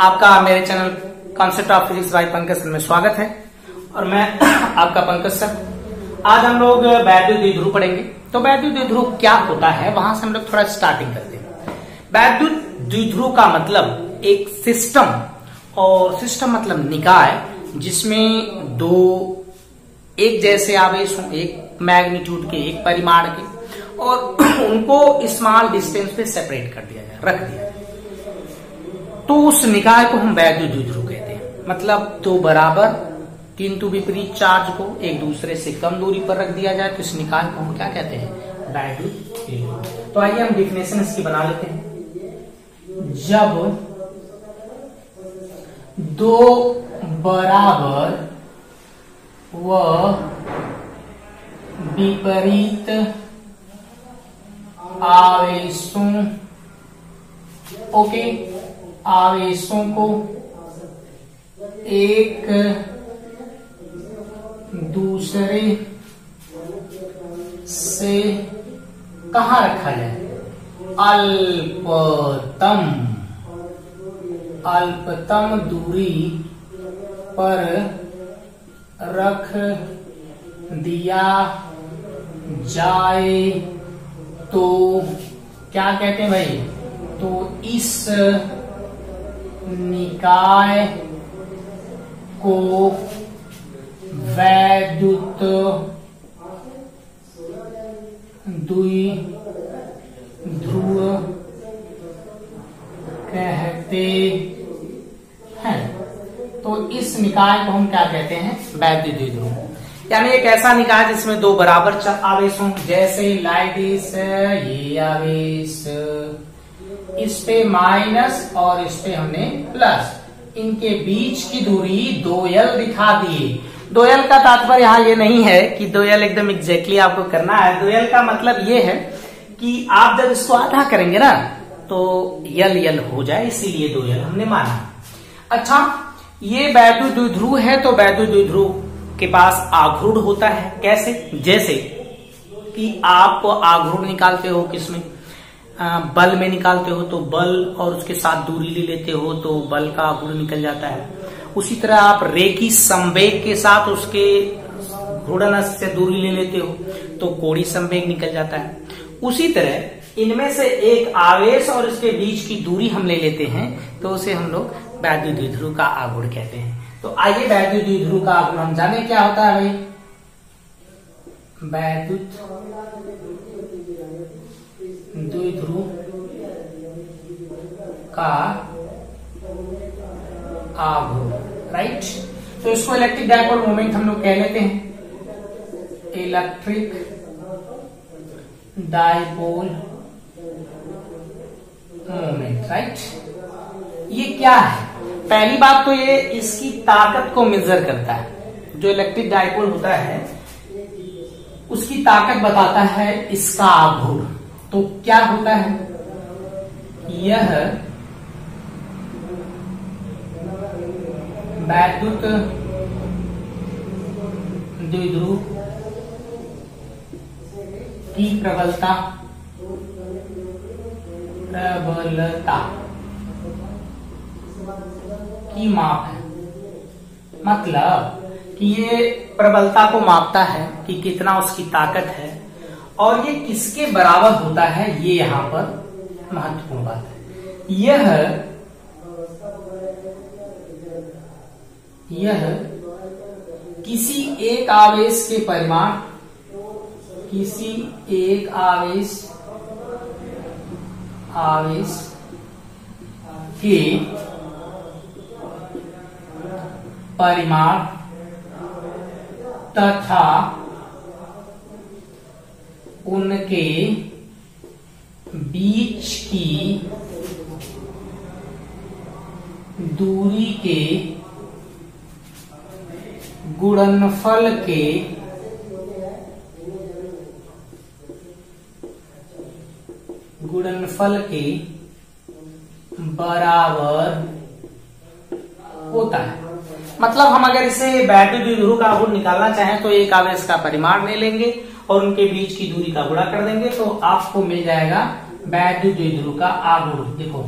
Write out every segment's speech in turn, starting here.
आपका मेरे channel concept of physics bye Pankaj sir में स्वागत है और मैं आपका पंकज सर। आज हम लोग वैद्युत द्विध्रुव पढ़ेंगे। तो वैद्युत द्विध्रुव क्या होता है वहां से हम लोग थोड़ा स्टार्टिंग करते हैं। वैद्युत द्विध्रुव का मतलब एक सिस्टम, और सिस्टम मतलब निकाय जिसमें दो एक जैसे आवेश हों, एक मैग्नीट्यूड के, एक परिमाण के, और उनको स्मॉल डिस्टेंस पे सेपरेट कर दिया जाए, रख दिया जाए, तो उस निकाय को हम वैद्युत द्विध्रुव कहते हैं। मतलब दो बराबर किंतु विपरीत चार्ज को एक दूसरे से कम दूरी पर रख दिया जाए तो इस निकाय को हम क्या कहते हैं? वैद्युत द्विध्रुव। तो आइए हम डिफिनेशन इसकी बना लेते हैं। जब दो बराबर व विपरीत आवेशों आवेशों को एक दूसरे से कहाँ रखा जाए? अल्पतम दूरी पर रख दिया जाए तो क्या कहते हैं भाई? तो इस निकाय को वैद्युत द्विध्रुव कहते हैं। तो इस निकाय को हम क्या कहते हैं? वैद्युत द्विध्रुव। यानी एक ऐसा निकाय जिसमें दो बराबर आवेश हों, जैसे लाइक दिस, ये आवेश, इस पे माइनस और इस पे हमने प्लस, इनके बीच की दूरी 2l दिखा दिए। 2l का तात्पर्य यहाँ ये नहीं है कि 2l एकदम एग्जैक्टली आपको करना है। 2l का मतलब ये है कि आप जब इसको आधा करेंगे ना तो यल हो जाए, इसीलिए 2l हमने माना। अच्छा, ये वैद्युत द्विध्रुव है तो वैद्युत द्विध्रुव के पास आघूर्ण होता है। कैसे? जैसे कि आप आघूर्ण निकालते हो किसमें? बल में निकालते हो तो बल और उसके साथ दूरी ले लेते हो तो बल का आघूर्ण निकल जाता है। उसी तरह आप रेखी संवेग के साथ उसके घूर्णन से दूरी ले लेते हो तो कोणीय संवेग निकल जाता है। उसी तरह इनमें से एक आवेश और इसके बीच की दूरी हम ले लेते हैं तो उसे हम लोग वैद्युत द्विध्रुव का आघूर्ण कहते हैं। तो आइए वैद्युत द्विध्रुव का आघूर्ण हम जाने क्या होता है भाई? वैद्युत द्विध्रुव का आघूर्ण, राइट। तो इसको इलेक्ट्रिक डायपोल मोमेंट हम लोग कह लेते हैं। Electric dipole moment, right. ये क्या है? पहली बात तो ये इसकी ताकत को मेजर करता है। जो इलेक्ट्रिक डायपोल होता है उसकी ताकत बताता है इसका आघूर्ण। तो क्या होता है? यह वैद्युत द्विध्रुव की प्रबलता की माप है। मतलब कि ये प्रबलता को मापता है कि कितना उसकी ताकत है और ये किसके बराबर होता है, ये यहां पर महत्वपूर्ण बात है। यह किसी एक आवेश के परिमाण, किसी एक आवेश के परिमाण तथा उनके बीच की दूरी के गुणनफल के बराबर होता है। मतलब हम अगर इसे वैद्युत द्विध्रुव का आघूर्ण निकालना चाहें तो एक आवेश का परिमाण ले लेंगे और उनके बीच की दूरी का गुणा कर देंगे तो आपको मिल जाएगा वैद्युत द्विध्रुव का आघूर्ण। देखो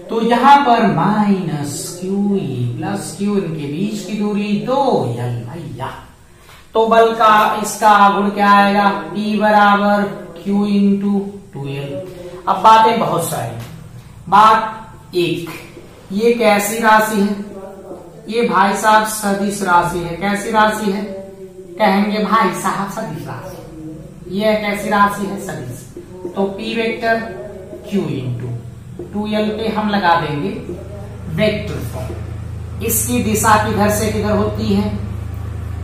तो यहाँ पर minus Q E plus Q, इनके बीच की दूरी 2l भैया। तो बल का इसका गुण क्या आएगा, P बराबर Q इंटू 2l। अब बातें बहुत सारी, बात एक, ये कैसी राशि है, ये भाई साहब सदिश राशि है। कैसी राशि है, कहेंगे भाई साहब सदिश राशि, ये कैसी राशि है, सदिश। तो P vector Q into 2l पे हम लगा देंगे वेक्टर फॉर्म। इसकी दिशा किधर से किधर होती है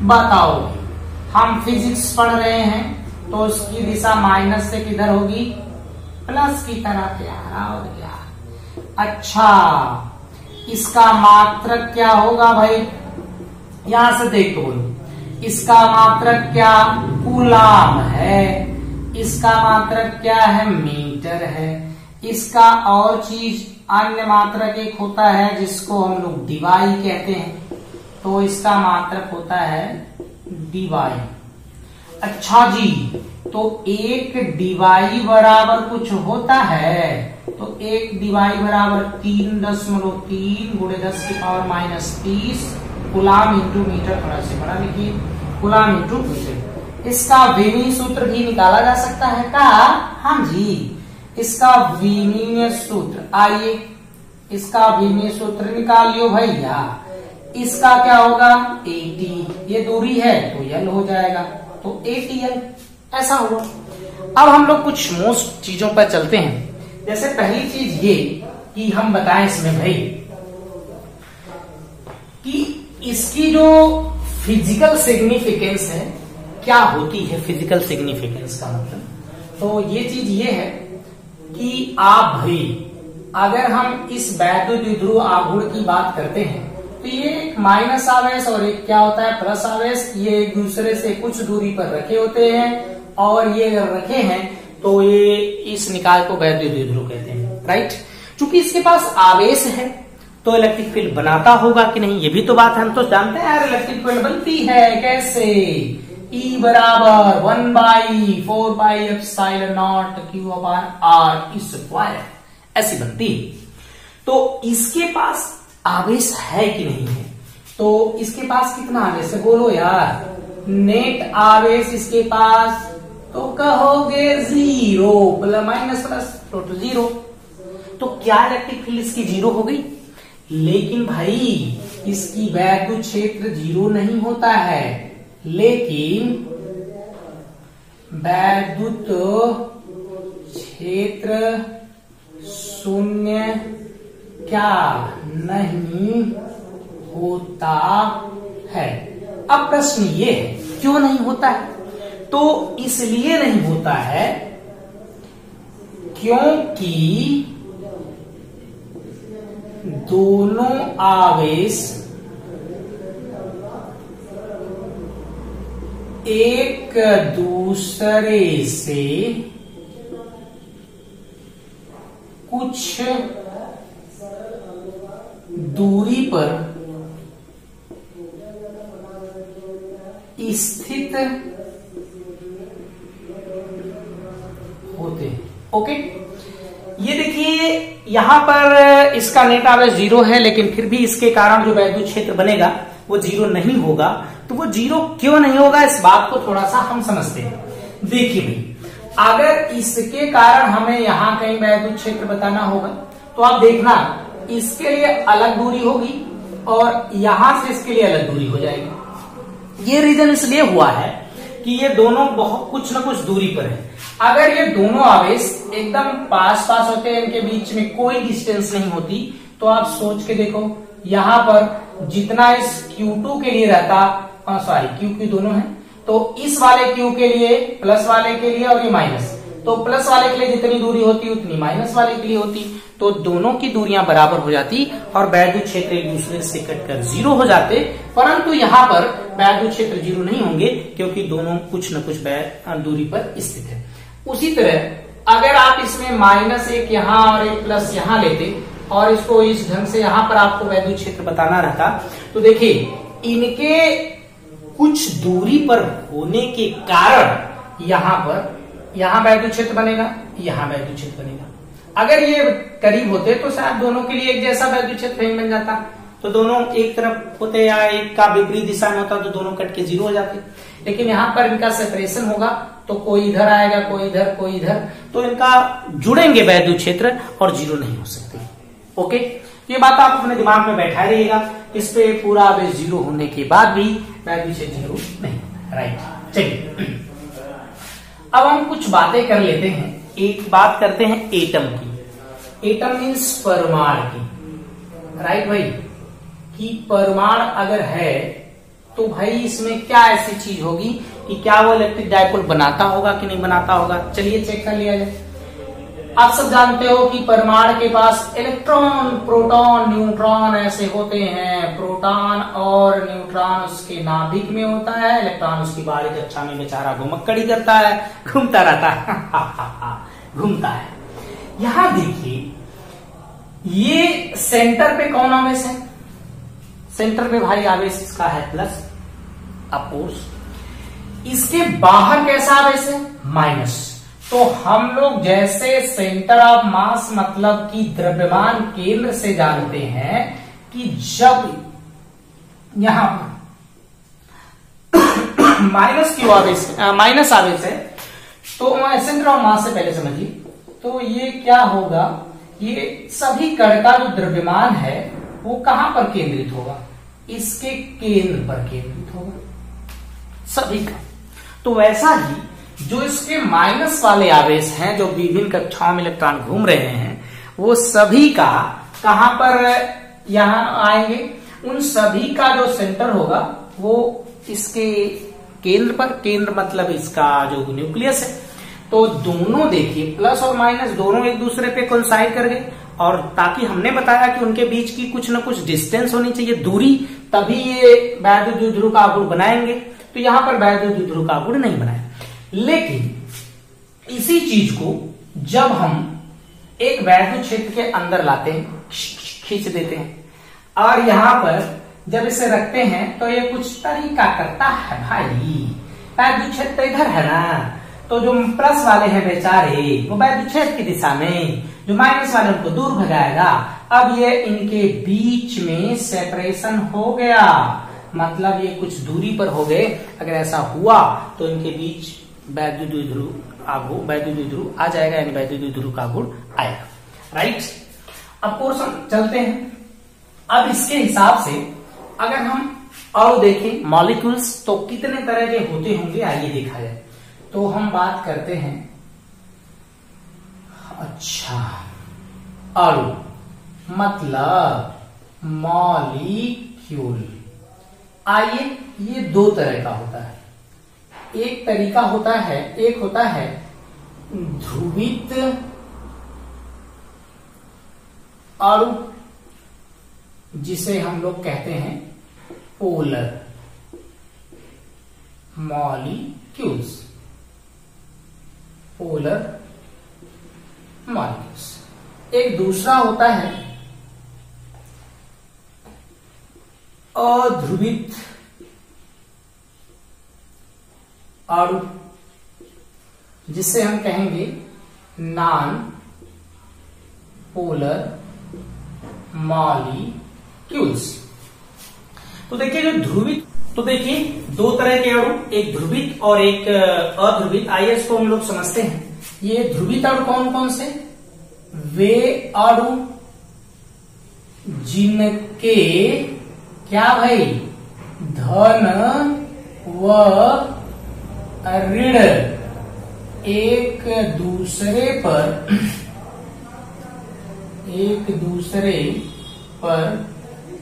बताओ, हम फिजिक्स पढ़ रहे हैं तो उसकी दिशा माइनस से किधर होगी, प्लस की तरफ यार। और क्या, अच्छा इसका मात्रक क्या होगा भाई, यहां से देखो बोलो, इसका मात्रक क्या कूलाम है, इसका मात्रक क्या है मीटर है, इसका और चीज अन्य मात्रक एक होता है जिसको हम लोग डिवाई कहते हैं, तो इसका मात्रक होता है डिवाई। अच्छा जी, तो एक डिवाई बराबर कुछ होता है, तो एक डिवाई बराबर 3.3 गुणे 10 की पावर -30 कूलाम इंटू मीटर। थोड़ा से बड़ा लिखिए, कूलाम इंटू मीटर। इसका विमीय सूत्र भी निकाला जा सकता है का, हाँ जी, इसका विमीय सूत्र, आइए इसका विमीय सूत्र निकाल लियो भैया। इसका क्या होगा 80, ये दूरी है तो l हो जाएगा, तो 80l ऐसा हुआ। अब हम लोग कुछ मोस्ट चीजों पर चलते हैं। जैसे पहली चीज ये कि हम बताएं इसमें भाई कि इसकी जो फिजिकल सिग्निफिकेंस है क्या होती है। फिजिकल सिग्निफिकेंस का मतलब, तो ये चीज ये है कि आप भाई अगर हम इस वैद्युत द्विध्रुव आघूर्ण की बात करते हैं तो ये एक माइनस आवेश और एक क्या होता है प्लस आवेश, ये एक दूसरे से कुछ दूरी पर रखे होते हैं, और ये अगर रखे हैं तो ये इस निकाय को वैद्युत द्विध्रुव कहते हैं, राइट। चूंकि इसके पास आवेश है तो इलेक्ट्रिक फील्ड बनाता होगा कि नहीं, ये भी तो बात है, हम तो जानते हैं यार इलेक्ट्रिक फील्ड बनती है कैसे, E बराबर 1/4πε0 Q/r², ऐसी बनती है। तो इसके पास आवेश है कि नहीं है, तो इसके पास कितना आवेश है बोलो यार, नेट आवेश इसके पास तो कहोगे 0 माइनस प्लस टोटल 0। तो क्या इलेक्ट्रिक फील्ड इसकी 0 हो गई, लेकिन भाई इसकी वैद्युत क्षेत्र 0 नहीं होता है, लेकिन वैद्युत क्षेत्र 0 क्या नहीं होता है। अब प्रश्न ये है क्यों नहीं होता है, तो इसलिए नहीं होता है क्योंकि दोनों आवेश एक दूसरे से कुछ दूरी पर स्थित होते हैं। ओके, ये देखिए यहां पर इसका नेट आवेश 0 है, लेकिन फिर भी इसके कारण जो वैद्युत क्षेत्र बनेगा वो 0 नहीं होगा। तो वो 0 क्यों नहीं होगा, इस बात को थोड़ा सा हम समझते हैं। देखिए भाई, अगर इसके कारण हमें यहां कहीं वैद्युत क्षेत्र बताना होगा तो आप देखना इसके लिए अलग दूरी होगी और यहां से इसके लिए अलग दूरी हो जाएगी। ये रीजन इसलिए हुआ है कि ये दोनों बहुत कुछ न कुछ दूरी पर है। अगर ये दोनों आवेश एकदम पास पास होते हैं, इनके बीच में कोई डिस्टेंस नहीं होती, तो आप सोच के देखो यहां पर जितना इस Q2 के लिए रहता, सॉरी Q दोनों है, तो इस वाले Q के लिए प्लस वाले के लिए और ये माइनस, तो प्लस वाले के लिए जितनी दूरी होती उतनी माइनस वाले के लिए होती, तो दोनों की दूरियां बराबर हो जाती और वैद्युत क्षेत्र एक दूसरे से कटकर 0 हो जाते। परंतु यहाँ पर वैद्युत क्षेत्र 0 नहीं होंगे क्योंकि दोनों कुछ न कुछ दूरी पर स्थित है। उसी तरह अगर आप इसमें -1 यहाँ और 1 प्लस यहाँ लेते और इसको इस ढंग से यहाँ पर आपको वैद्युत क्षेत्र बताना रहता, तो देखिए इनके कुछ दूरी पर होने के कारण यहाँ पर यहां वैद्युत क्षेत्र बनेगा, यहां वैद्युत क्षेत्र बनेगा। अगर ये करीब होते तो शायद दोनों के लिए एक जैसा वैद्युत क्षेत्र नहीं बन जाता, तो दोनों एक तरफ होते या एक का विपरीत दिशा में होता तो दोनों कट के जीरो हो जाते। लेकिन यहाँ पर इनका सेपरेशन होगा तो कोई इधर आएगा, कोई इधर, कोई इधर, तो इनका जुड़ेंगे वैद्युत क्षेत्र और जीरो नहीं हो सकते। ओके, ये बात आप अपने दिमाग में बैठा रहिएगा। इस पे पूरा आवेश जीरो होने के बाद भी वैद्युत क्षेत्र जीरो नहीं होता। राइट, चलिए अब हम कुछ बातें कर लेते हैं। एक बात करते हैं एटम की। एटम मीन्स परमाणु की। राइट भाई, कि परमाणु अगर है तो भाई इसमें क्या ऐसी चीज होगी कि क्या वो इलेक्ट्रिक डायपोल बनाता होगा कि नहीं बनाता होगा। चलिए चेक कर लिया जाए। आप सब जानते हो कि परमाणु के पास इलेक्ट्रॉन, प्रोटॉन, न्यूट्रॉन ऐसे होते हैं। प्रोटॉन और न्यूट्रॉन उसके नाभिक में होता है, इलेक्ट्रॉन उसकी बाहरी कक्षा में बेचारा घुमक्कड़ी करता है, घूमता रहता है घूमता है। यहां देखिए, ये सेंटर पे कौन आवेश है? सेंटर पे भाई आवेश इसका है प्लस, अपोज। इसके बाहर कैसा आवेश है? माइनस। तो हम लोग जैसे सेंटर ऑफ मास मतलब कि द्रव्यमान केंद्र से जानते हैं कि जब यहां माइनस क्यों आवेश, माइनस आवेश है, तो सेंटर ऑफ मास से पहले समझिए। तो ये क्या होगा, ये सभी कण का जो द्रव्यमान है वो कहां पर केंद्रित होगा? इसके केंद्र पर केंद्रित होगा सभी का। तो वैसा ही जो इसके माइनस वाले आवेश हैं, जो विभिन्न कक्षाओं में इलेक्ट्रॉन घूम रहे हैं, वो सभी का कहां पर यहां आएंगे? उन सभी का जो सेंटर होगा वो इसके केंद्र पर। केंद्र मतलब इसका जो न्यूक्लियस है। तो दोनों देखिए, प्लस और माइनस दोनों एक दूसरे पे कोइंसाइड कर गए, और ताकि हमने बताया कि उनके बीच की कुछ न कुछ डिस्टेंस होनी चाहिए, दूरी, तभी ये वैद्युत द्विध्रुव का गुण बनाएंगे। तो यहां पर वैद्युत द्विध्रुव का गुण नहीं बनाए। लेकिन इसी चीज को जब हम एक वैद्युत क्षेत्र के अंदर लाते हैं, खींच देते हैं, और यहां पर जब इसे रखते हैं तो ये कुछ तरीका करता है भाई। वैद्युत क्षेत्र इधर है ना, तो जो प्लस वाले हैं बेचारे वो वैद्युत क्षेत्र की दिशा में, जो माइनस वाले उनको दूर भगाएगा। अब ये इनके बीच में सेपरेशन हो गया, मतलब ये कुछ दूरी पर हो गए। अगर ऐसा हुआ तो इनके बीच वैद्युत द्विध्रुव आ जाएगा, यानी वैद्युत द्विध्रुव का गुण आएगा। राइट, अब कोर्स हम चलते हैं। अब इसके हिसाब से अगर हम और देखें मॉलिक्यूल्स तो कितने तरह के होते होंगे, आइए देखा जाए। तो हम बात करते हैं, अच्छा, अणु मतलब मॉलिक्यूल। आइए, ये दो तरह का होता है। एक तरीका होता है, एक होता है ध्रुवित अणु, जिसे हम लोग कहते हैं पोलर मॉलिक्यूल्स। Polar molecules. एक दूसरा होता है अध्रुवित अणु, जिसे हम कहेंगे नॉन पोलर मॉलिक्यूल्स। तो देखिए, जो ध्रुवित, तो देखिए दो तरह के अणु, एक ध्रुवित और एक अध्रुवित। आइए इसको हम लोग समझते हैं। ये ध्रुवित अणु कौन कौन से? वे अणु जिनके क्या भाई धन व ऋण एक दूसरे पर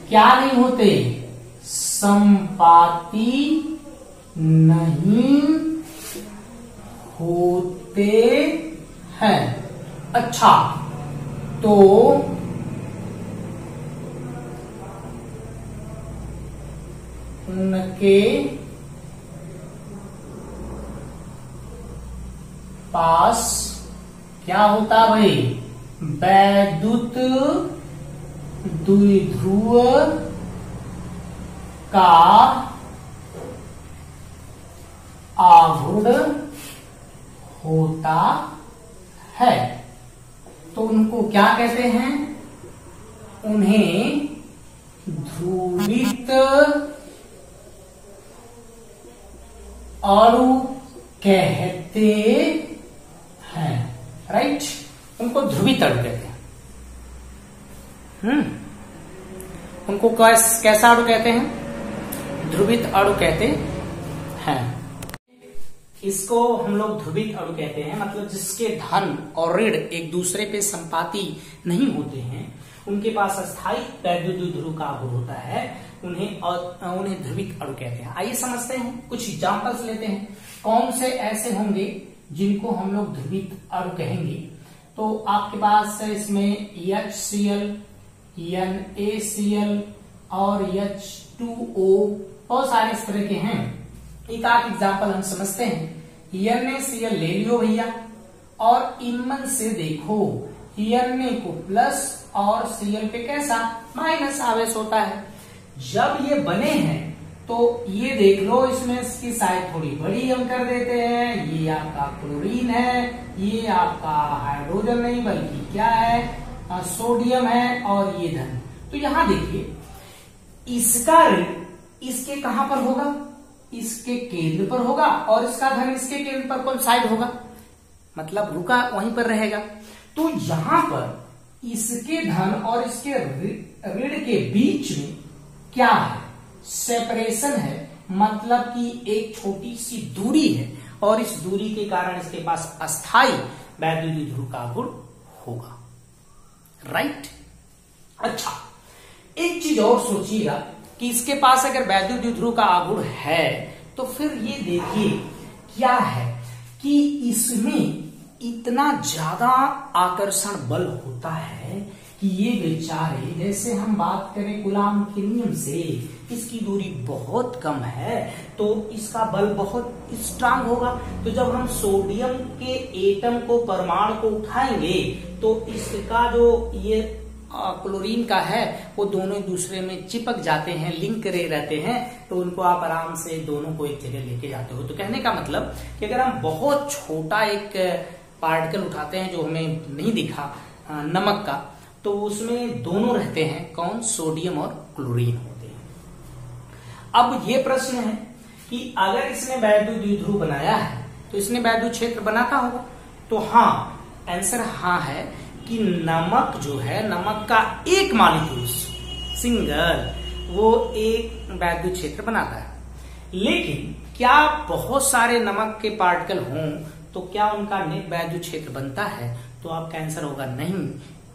क्या नहीं होते, संपाती नहीं होते हैं। अच्छा, तो उनके पास क्या होता भाई, वैद्युत द्विध्रुव का आघूर्ण होता है। तो उनको क्या कहते हैं? उन्हें ध्रुवित अणु कहते हैं। राइट, उनको ध्रुवित अणु कहते हैं। उनको कैसा अणु कहते हैं? ध्रुवित अणु कहते हैं। इसको हम लोग ध्रुवित अणु कहते हैं, मतलब जिसके धन और ऋण एक दूसरे पे संपाती नहीं होते हैं, उनके पास अस्थायी वैद्युत द्विध्रुव का आघूर्ण होता है, उन्हें ध्रुवित अणु कहते हैं। आइए समझते हैं, कुछ एग्जांपल्स लेते हैं। कौन से ऐसे होंगे जिनको हम लोग ध्रुवित अणु कहेंगे? तो आपके पास इसमें HCl, NaCl और H2O बहुत सारे इस तरह के हैं। एक आध एग्जाम्पल हम समझते हैं। NaCl ले लियो भैया, और इमन से देखो, Na को प्लस और Cl पे कैसा माइनस आवेश होता है। जब ये बने हैं तो ये देख लो, इसमें इसकी साइड थोड़ी बड़ी हम कर देते हैं। ये आपका क्लोरीन है, ये आपका हाइड्रोजन नहीं बल्कि क्या है, सोडियम है, और ये धन। तो यहां देखिए, इसका ऋण इसके कहां पर होगा? इसके केंद्र पर होगा, और इसका धन इसके केंद्र पर कौन साइड होगा? मतलब रुका वहीं पर रहेगा। तो यहां पर इसके धन और इसके ऋण के बीच में क्या है? सेपरेशन है, मतलब कि एक छोटी सी दूरी है, और इस दूरी के कारण इसके पास अस्थाई वैद्युत द्विध्रुव का आघूर्ण होगा। राइट। अच्छा, एक चीज और सोचिएगा कि इसके पास अगर वैद्युत द्विध्रुव का आघूर्ण है, तो फिर ये देखिए क्या है कि इसमें इतना ज्यादा आकर्षण बल होता है कि ये बेचारे, जैसे हम बात करें कूलाम के नियम से, इसकी दूरी बहुत कम है, तो इसका बल बहुत स्ट्रांग होगा। तो जब हम सोडियम के एटम को, परमाणु को उठाएंगे, तो इसका जो ये क्लोरीन का है, वो दोनों एक दूसरे में चिपक जाते हैं, लिंक करे रहते हैं, तो उनको आप आराम से दोनों को एक जगह लेके जाते हो। तो कहने का मतलब कि अगर हम बहुत छोटा एक पार्टिकल उठाते हैं जो हमें नहीं दिखा, नमक का, तो उसमें दोनों रहते हैं, कौन? सोडियम और क्लोरीन होते हैं। अब ये प्रश्न है कि अगर इसने वैद्युत द्विध्रुव बनाया है, तो इसने वैद्युत क्षेत्र बनाता होगा। तो हाँ, आंसर हाँ है कि नमक जो है, नमक का एक मॉलिक्यूल सिंगल, वो एक वैद्युत क्षेत्र बनाता है। लेकिन क्या बहुत सारे नमक के पार्टिकल हों तो क्या उनका नेट वैद्युत क्षेत्र बनता है? तो आपका आंसर होगा नहीं,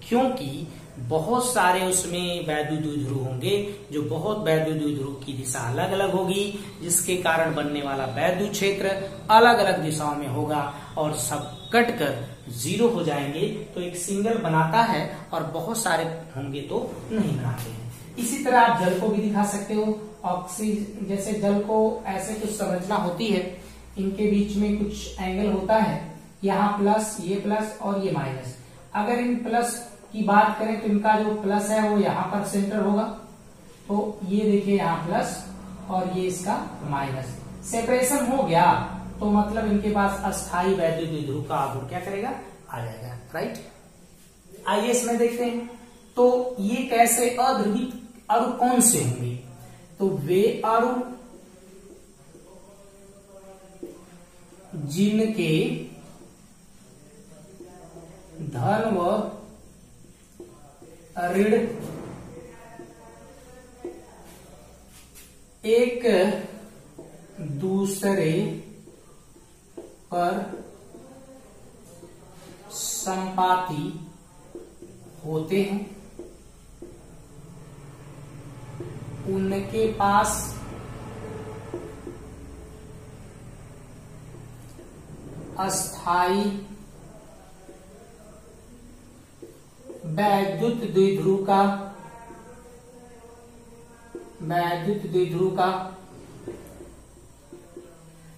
क्योंकि बहुत सारे उसमें वैद्युत द्विध्रुव होंगे, जो बहुत वैद्युत द्विध्रुव की दिशा अलग अलग होगी, जिसके कारण बनने वाला वैद्युत क्षेत्र अलग अलग दिशाओं में होगा, और सब कटकर जीरो हो जाएंगे। तो एक सिंगल बनाता है, और बहुत सारे होंगे तो नहीं बनाते हैं। इसी तरह आप जल को भी दिखा सकते हो। ऑक्सीजन जैसे जल को ऐसे कुछ संरचना होती है, इनके बीच में कुछ एंगल होता है, यहाँ प्लस, ये प्लस और ये माइनस। अगर इन प्लस की बात करें तो इनका जो प्लस है वो यहाँ पर सेंटर होगा। तो ये देखिए यहाँ प्लस और ये इसका माइनस, सेपरेशन हो गया, तो मतलब इनके पास अस्थाई वैद्युत द्विध्रुव का आघूर्ण क्या करेगा? आ जाएगा। राइट। आइए इसमें देखते हैं, तो ये कैसे अध्रुवित अणु कौन से होंगे? तो वे अणु जिनके धन व ऋण एक दूसरे पर संपाती होते हैं, उनके पास अस्थाई वैद्युत द्विध्रुव का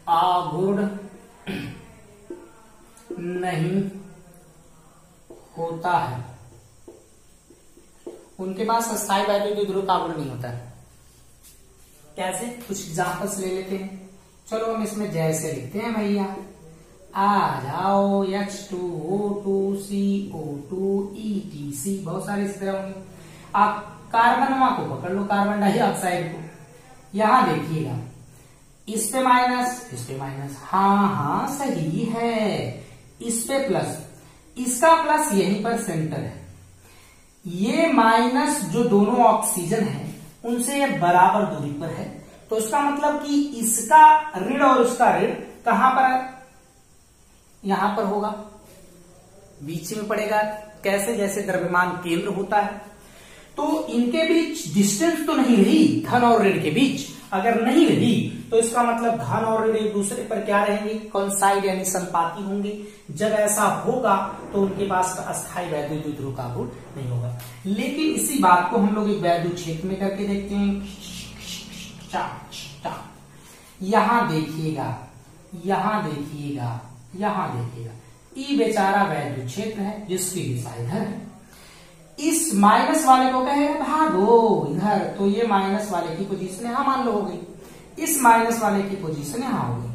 आघूर्ण नहीं होता है। उनके पास अस्थाई वैद्युत द्विध्रुव का आघूर्ण नहीं होता है। कैसे? कुछ एग्जांपल्स ले लेते हैं। चलो हम इसमें जैसे लिखते हैं भैया, आ जाओ H2O2CO2 ETC, बहुत सारे इस तरह होंगे। आप कार्बन को पकड़ लो, कार्बन डाइऑक्साइड को, यहां देखिएगा इस पे माइनस, इस पे माइनस, हाँ सही है, इस पे प्लस, इसका प्लस यहीं पर सेंटर है, ये माइनस जो दोनों ऑक्सीजन है उनसे ये बराबर दूरी पर है, तो इसका मतलब कि इसका ऋण और उसका ऋण कहां पर है, यहां पर होगा, बीच में पड़ेगा। कैसे, जैसे द्रव्यमान केंद्र होता है, तो इनके बीच डिस्टेंस तो नहीं रही धन और ऋण के बीच, अगर नहीं रही तो इसका मतलब धन और ऋण एक दूसरे पर क्या रहेंगे, कॉन्साइड यानी संपाती होंगे। जब ऐसा होगा तो उनके पास अस्थायी वैद्युत द्विध्रुव का गुण नहीं होगा। लेकिन इसी बात को हम लोग एक वैद्युत क्षेत्र में करके देखते हैं। यहां देखिएगा, यहां देखिएगा, यहां देखिएगा, ई बेचारा वैद्युत क्षेत्र है जिसकी दिशा इधर है, इस माइनस वाले को कहेगा भागो इधर, तो ये माइनस वाले की पोजीशन यहां मान लो हो गई, इस माइनस वाले की पोजीशन यहां हो गई।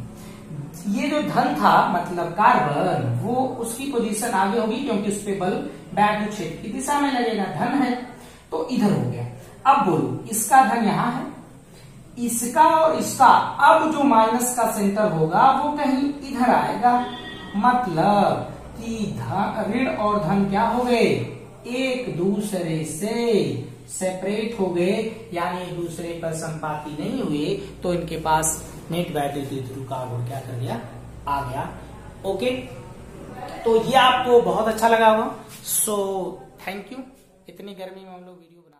ये जो धन था मतलब कार्बन, वो उसकी पोजीशन आगे होगी क्योंकि उस पे बल वैद्युत क्षेत्र की दिशा में लगेगा, धन है तो इधर हो गया। अब बोलो, इसका धन यहां है, इसका और इसका, अब जो माइनस का सेंटर होगा वो कहीं इधर आएगा, मतलब कि ऋण और धन क्या हो गए, एक दूसरे से सेपरेट हो गए, यानी एक दूसरे पर संपाती नहीं हुए, तो इनके पास नेट वैद्युत द्विध्रुव का गुण क्या कर गया, आ गया। ओके, तो ये आपको बहुत अच्छा लगा होगा। So thank you. इतनी गर्मी में हम लोग वीडियो बना